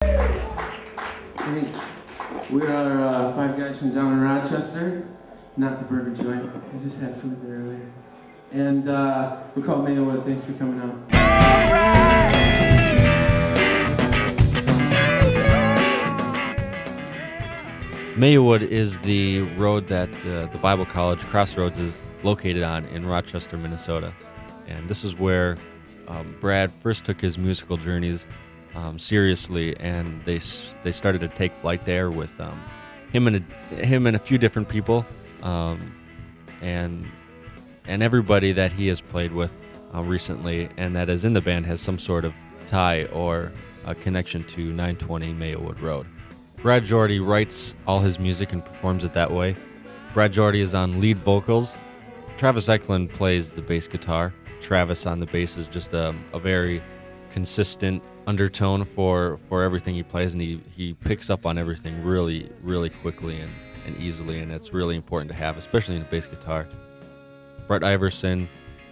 Thanks. We are five guys from down in Rochester, not the burger joint. I just had food there earlier. And we're called Mayowood. Thanks for coming out. Mayowood is the road that the Bible College Crossroads is located on in Rochester, Minnesota. And this is where Brad first took his musical journeys seriously, and they started to take flight there with him and a few different people, and everybody that he has played with recently and that is in the band has some sort of tie or a connection to 920 Mayowood Road. Brad Jordy writes all his music and performs it that way. Brad Jordy is on lead vocals. Travis Eklund plays the bass guitar. Travis on the bass is just a very consistent undertone for everything he plays, and he picks up on everything really, really quickly and easily, and it's really important to have, especially in a bass guitar. Brett Iverson,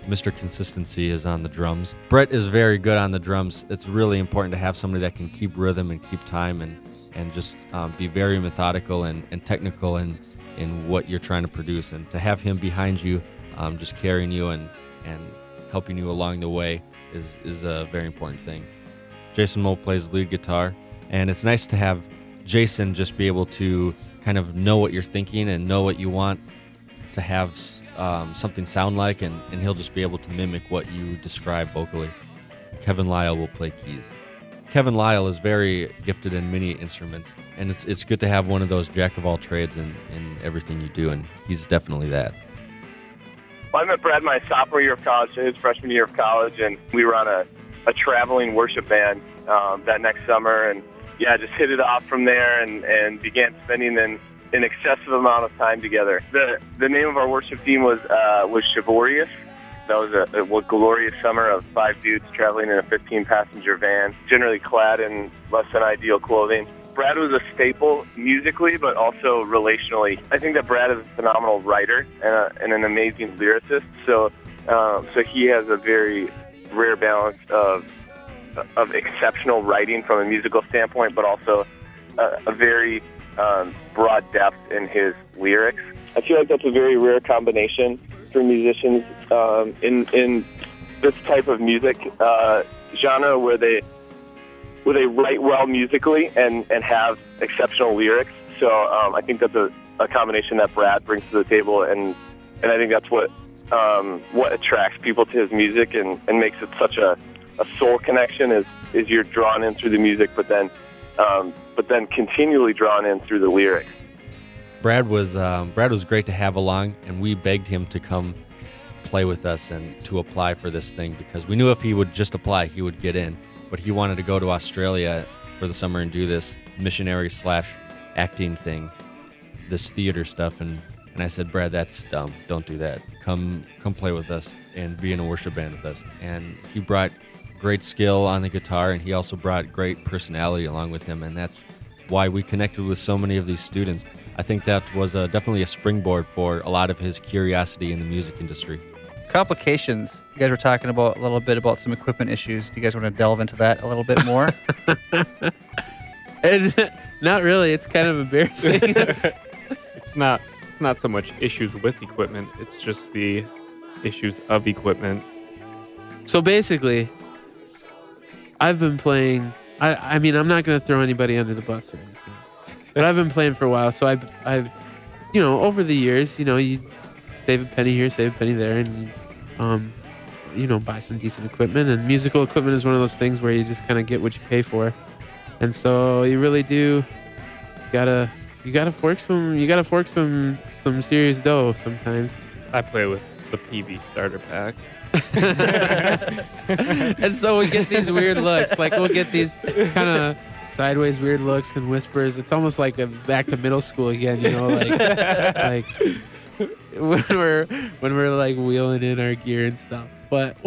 Mr. Consistency, is on the drums. Brett is very good on the drums. It's really important to have somebody that can keep rhythm and keep time and just be very methodical and technical in what you're trying to produce. And to have him behind you, just carrying you and helping you along the way is a very important thing. Jason Moe plays lead guitar, and it's nice to have Jason just be able to kind of know what you're thinking and know what you want to have something sound like, and he'll just be able to mimic what you describe vocally. Kevin Lyle will play keys. Kevin Lyle is very gifted in many instruments, and it's good to have one of those jack of all trades in everything you do, and he's definitely that. Well, I met Brad my sophomore year of college, his freshman year of college, and we were on a traveling worship band that next summer, and just hit it off from there and began spending an excessive amount of time together. The name of our worship team was Chivalrous. That was a glorious summer of five dudes traveling in a 15-passenger van, generally clad in less than ideal clothing. Brad was a staple musically, but also relationally. I think that Brad is a phenomenal writer and an amazing lyricist. So he has a very rare balance of exceptional writing from a musical standpoint, but also a very broad depth in his lyrics. I feel like that's a very rare combination for musicians in this type of music genre, where they write well musically and have exceptional lyrics. So I think that's a combination that Brad brings to the table, and I think that's what attracts people to his music and makes it such a soul connection. Is you're drawn in through the music, but then continually drawn in through the lyrics. Brad was great to have along, and we begged him to come play with us and to apply for this thing, because we knew if he would just apply, he would get in. But he wanted to go to Australia for the summer and do this missionary/acting thing, this theater stuff, and I said, Brad, that's dumb. Don't do that. Come play with us and be in a worship band with us. And he brought great skill on the guitar, and he also brought great personality along with him, and that's why we connected with so many of these students. I think that was definitely a springboard for a lot of his curiosity in the music industry. Complications. You guys were talking about a little bit about some equipment issues. Do you guys want to delve into that a little bit more? Not really. It's kind of embarrassing. It's not so much issues with equipment. It's just the issues of equipment. So basically, I've been playing. I mean, I'm not going to throw anybody under the bus or anything, but I've been playing for a while. So I've, over the years, you save a penny here, save a penny there, and buy some decent equipment. And musical equipment is one of those things where you just kind of get what you pay for. And so you really do. You gotta fork some serious dough sometimes. I play with the PV starter pack. And so we get these weird looks. Like, we'll get these kind of sideways weird looks and whispers. It's almost like back to middle school again, like when we're like wheeling in our gear and stuff. But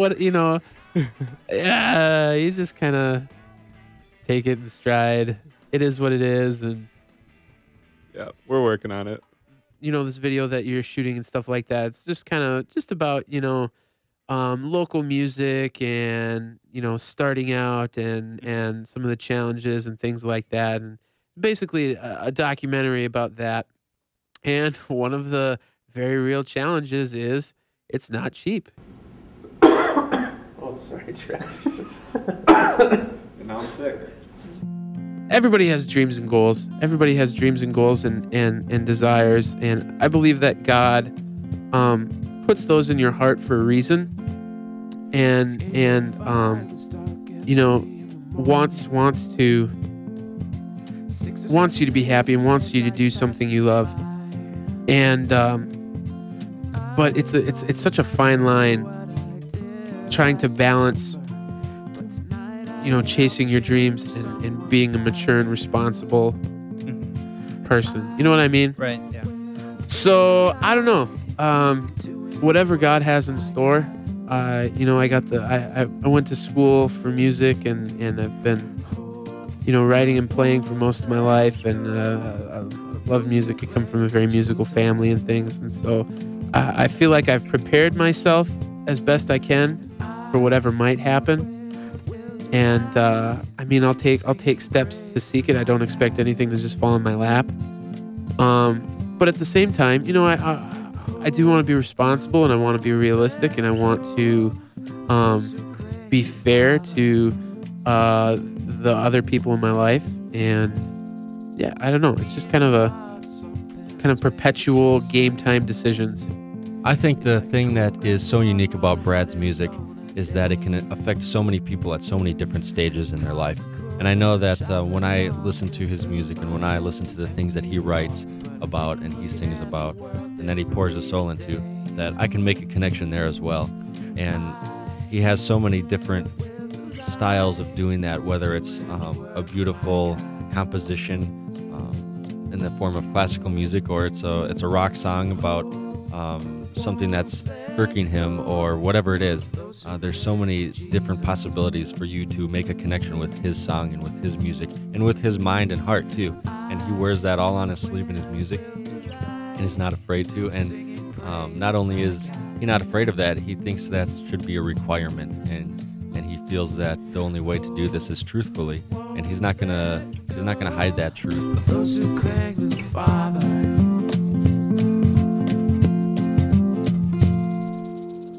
yeah, you just kind of take it in stride. It is what it is, and yeah, we're working on it. This video that you're shooting and stuff like that, it's just about local music and starting out and some of the challenges and things like that, and basically a documentary about that. And one of the very real challenges is it's not cheap. Oh, sorry, Trash. And now I'm sick. Everybody has dreams and goals. Everybody has dreams and goals and desires. And I believe that God puts those in your heart for a reason. And wants you to be happy and wants you to do something you love. And but it's such a fine line trying to balance chasing your dreams and being a mature and responsible person. You know what I mean? Right, yeah. So I don't know. Whatever God has in store. I went to school for music and I've been writing and playing for most of my life, and I love music. I come from a very musical family and things, and so I feel like I've prepared myself as best I can for whatever might happen. And I'll take steps to seek it. I don't expect anything to just fall in my lap. But at the same time, I do want to be responsible, and I want to be realistic, and I want to be fair to the other people in my life. And yeah, I don't know. It's just kind of perpetual game time decisions. I think the thing that is so unique about Brad's music is that it can affect so many people at so many different stages in their life. And I know that when I listen to his music and when I listen to the things that he writes about and he sings about and that he pours his soul into, that I can make a connection there as well. And he has so many different styles of doing that, whether it's a beautiful composition in the form of classical music, or it's a rock song about something that's irking him, or whatever it is. There's so many different possibilities for you to make a connection with his song and with his music and with his mind and heart too. And he wears that all on his sleeve in his music, and he's not afraid to. And not only is he not afraid of that, he thinks that should be a requirement, and he feels that the only way to do this is truthfully, and he's not gonna hide that truth. Those who cling to the Father,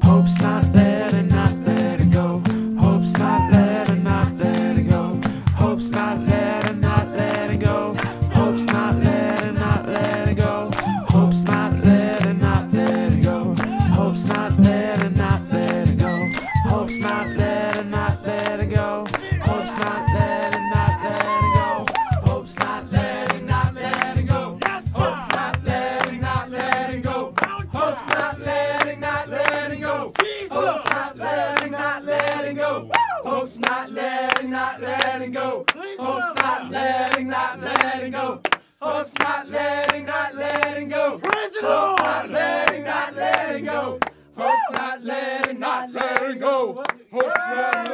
hope's not let and not let it go. Hope's not let and not let it go. Hope's not let and not let it go. Hope's not let and not let it go. Hope's not let and not let it go. Hope's not let and not let it go. Hope's not let and not let it go. Hope's not let and not let it go. Hope's not let and not let it go. Hope's not let and not let it go. Hope's not let and not let it go. Hope's not letting, not letting go. Hope's not letting, not letting go. Hope's not letting, not letting go. Hope's not letting, not letting go. Hope's not letting, not letting go. Hope's not letting, not letting go. Hope's not